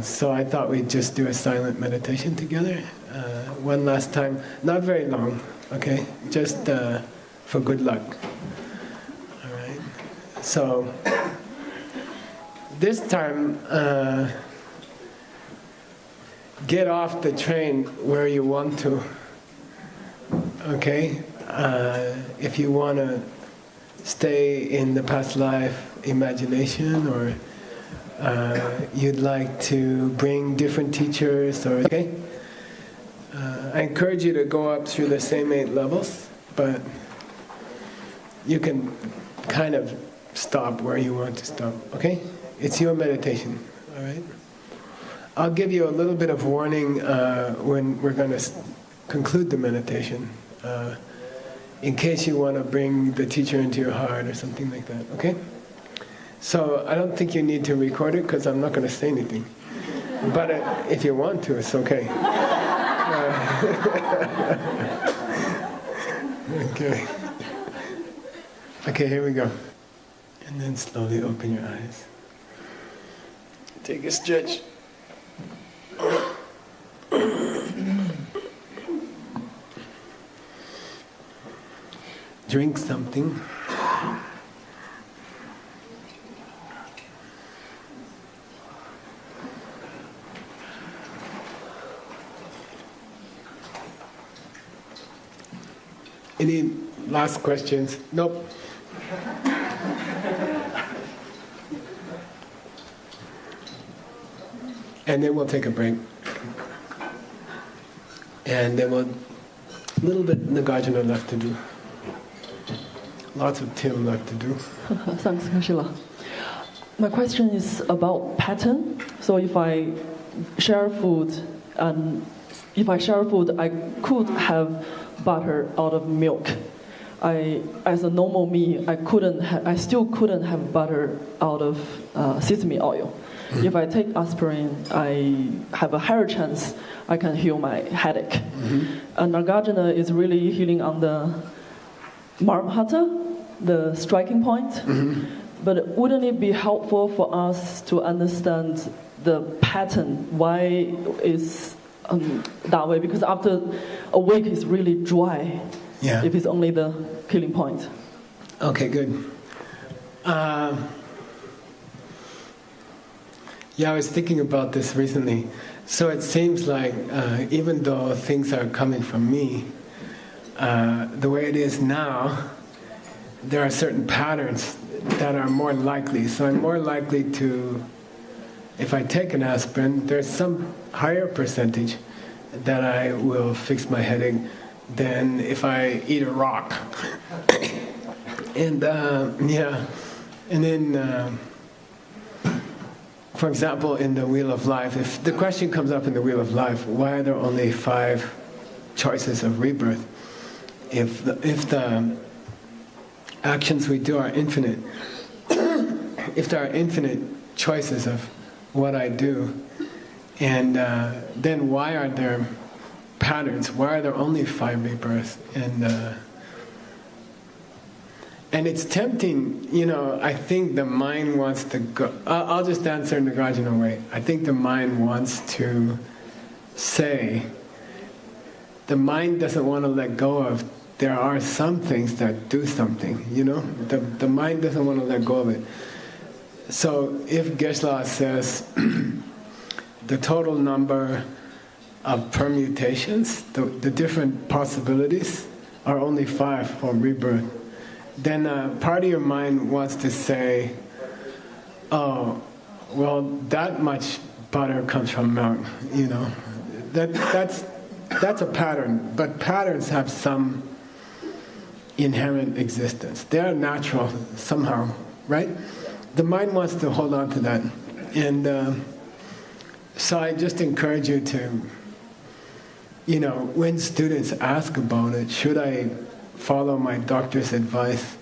So I thought we'd just do a silent meditation together. One last time, not very long, okay? Just for good luck. All right. So this time, get off the train where you want to. Okay? If you want to stay in the past life imagination, or you'd like to bring different teachers, or okay? I encourage you to go up through the same 8 levels, but you can kind of stop where you want to stop, okay? It's your meditation, all right? I'll give you a little bit of warning when we're going to conclude the meditation, in case you want to bring the teacher into your heart or something like that, okay? So I don't think you need to record it because I'm not going to say anything. But if you want to, it's okay. Okay. Okay, here we go. And then slowly open your eyes. Take a stretch. Drink something. Any last questions? Nope. And then we'll take a break. And then we'll, a little bit Nagarjuna left to do. Lots of Tim left to do. Thanks, Kashila. My question is about pattern. So if I share food, I could have butter out of milk. As a normal me, I still couldn't have butter out of sesame oil. Mm-hmm. If I take aspirin, I have a higher chance I can heal my headache. Mm-hmm. And Nagarjuna is really healing on the Marmhata, the striking point. Mm-hmm. But wouldn't it be helpful for us to understand the pattern? Why is that way? Because after a week, it's really dry. Yeah. If it's only the killing point. Okay, good. Yeah, I was thinking about this recently. So it seems like even though things are coming from me, the way it is now, there are certain patterns that are more likely. So I'm more likely to, if I take an aspirin, there's some higher percentage that I will fix my headache than if I eat a rock. And yeah, and then for example, in the Wheel of Life, if the question comes up in the Wheel of Life, why are there only 5 choices of rebirth? If the actions we do are infinite, if there are infinite choices of what I do, and then why are there patterns? Why are there only 5 rebirths? And it's tempting, you know, I think the mind wants to go... I'll just answer in the Nagarjuna way. I think the mind wants to say, the mind doesn't want to let go of, there are some things that do something, you know? The mind doesn't want to let go of it. So if Geshe says the total number of permutations, the different possibilities are only 5 for rebirth, then part of your mind wants to say, oh, well, that much butter comes from milk, you know. That's a pattern, but patterns have some inherent existence. They are natural somehow, right? The mind wants to hold on to that. And so I just encourage you to, you know, when students ask about it, should I follow my doctor's advice?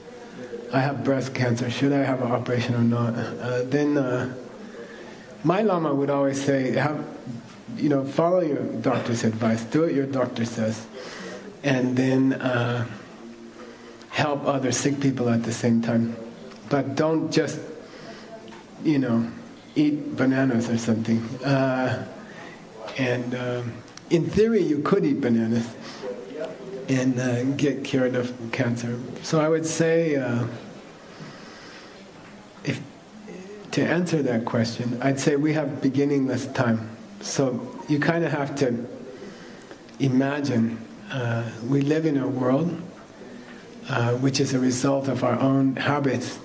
I have breast cancer, should I have an operation or not? Then my Lama would always say, follow your doctor's advice, do what your doctor says, and then help other sick people at the same time. But don't just, eat bananas or something. And in theory, you could eat bananas and get cured of cancer. So I would say, if to answer that question, I'd say we have beginningless time. So you kind of have to imagine we live in a world which is a result of our own habits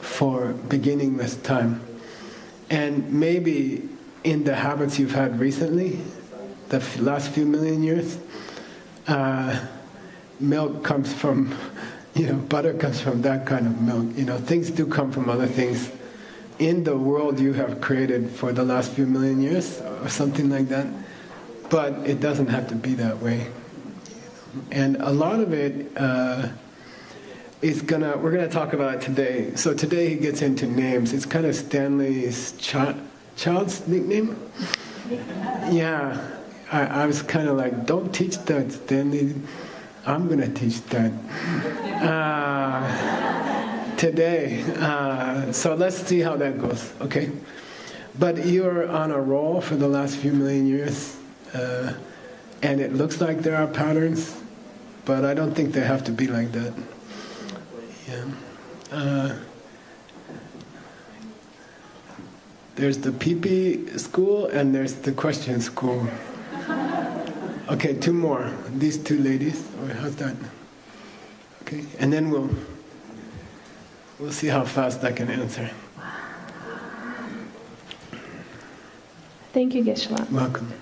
for beginningless time. And maybe in the habits you've had recently, the last few million years, milk comes from, butter comes from that kind of milk. Things do come from other things in the world you have created for the last few million years, or something like that. But it doesn't have to be that way. And a lot of it we're gonna talk about it today. So today he gets into names. It's kind of Stanley's child's nickname. Yeah, I was kind of like, don't teach that, Stanley. I'm gonna teach that today. So let's see how that goes, okay? But you're on a roll for the last few million years, and it looks like there are patterns, but I don't think they have to be like that. Yeah. There's the pee-pee school and there's the question school. Okay, two more. These two ladies. How's that? Okay, and then we'll see how fast I can answer. Thank you, Geshe. Welcome.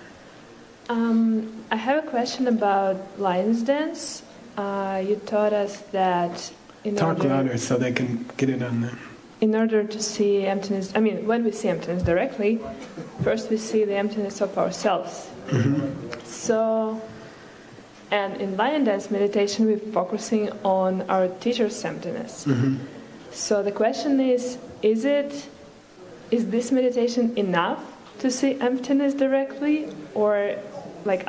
I have a question about lion's dance. You taught us that Talk louder so they can get it on there. In order to see emptiness, when we see emptiness directly, first we see the emptiness of ourselves. Mm-hmm. So, and in lion dance meditation, we're focusing on our teacher's emptiness. Mm-hmm. So the question is this meditation enough to see emptiness directly, or like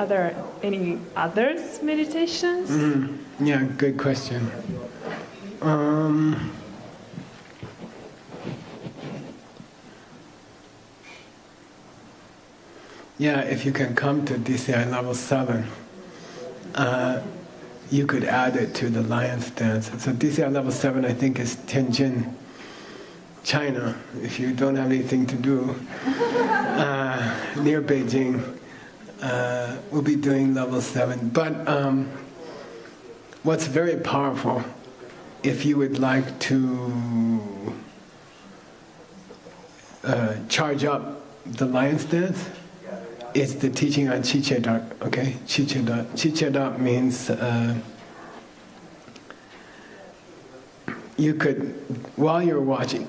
any others meditations? Mm-hmm. Yeah, good question. Yeah, if you can come to DCI level 7, you could add it to the lion's dance. So DCI level 7, I think, is Tianjin, China, if you don't have anything to do, near Beijing. We'll be doing level 7. But what's very powerful, if you would like to charge up the lion's dance, it's the teaching on Chi-Che-Dat, okay? Chi-Che-Dat. Chi-Che-Dat means you could, while you're watching,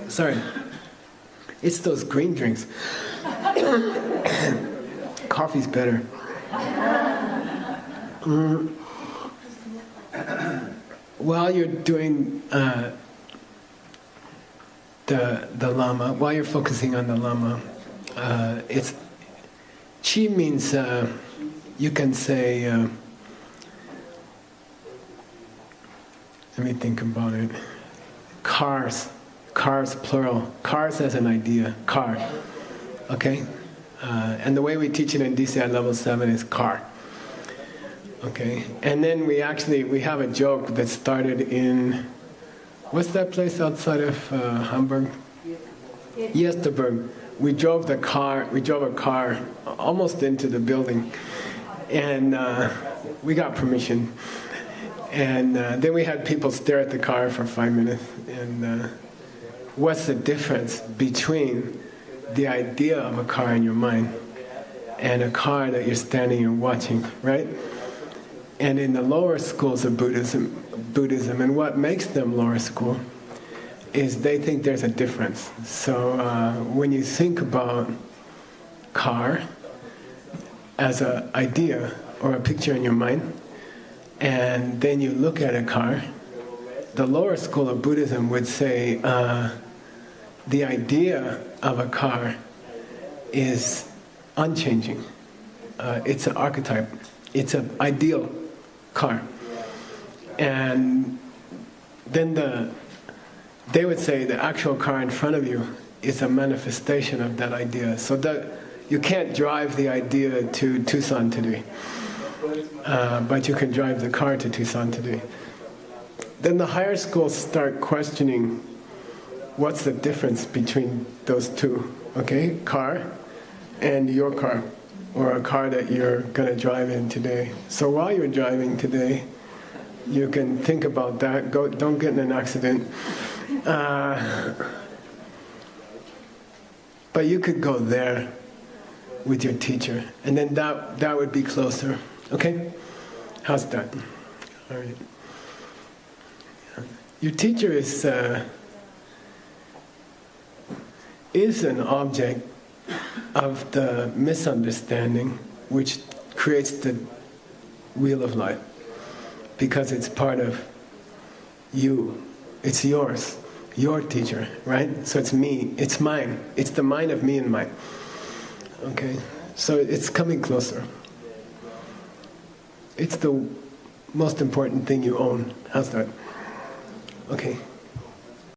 sorry, it's those green drinks. Coffee's better. While you're doing the Lama, while you're focusing on the Lama, it's Chi means you can say. Let me think about it. Cars plural. Cars as an idea. Car. Okay, and the way we teach it in DCI level 7 is car. Okay, and then we have a joke that started in, what's that place outside of Hamburg? Yesterberg. We drove a car almost into the building, and we got permission. And then we had people stare at the car for 5 minutes. And what's the difference between the idea of a car in your mind and a car that you're standing and watching, right? And in the lower schools of Buddhism, and what makes them lower school, is they think there's a difference. So when you think about car as an idea or a picture in your mind, and then you look at a car, the lower school of Buddhism would say the idea of a car is unchanging. It's an archetype. It's an ideal car. And then they would say the actual car in front of you is a manifestation of that idea. So that you can't drive the idea to Tucson today, but you can drive the car to Tucson today. Then the higher schools start questioning what's the difference between those two, okay? Car and your car, or a car that you're going to drive in today. So while you're driving today, you can think about that. Don't get in an accident. But you could go there with your teacher, and then that would be closer. Okay? How's that? All right. Your teacher is an object of the misunderstanding which creates the wheel of life, because it's part of you. It's yours, your teacher, right? So it's me, it's mine. It's the mine of me and mine. Okay? So it's coming closer. It's the most important thing you own. How's that? Okay.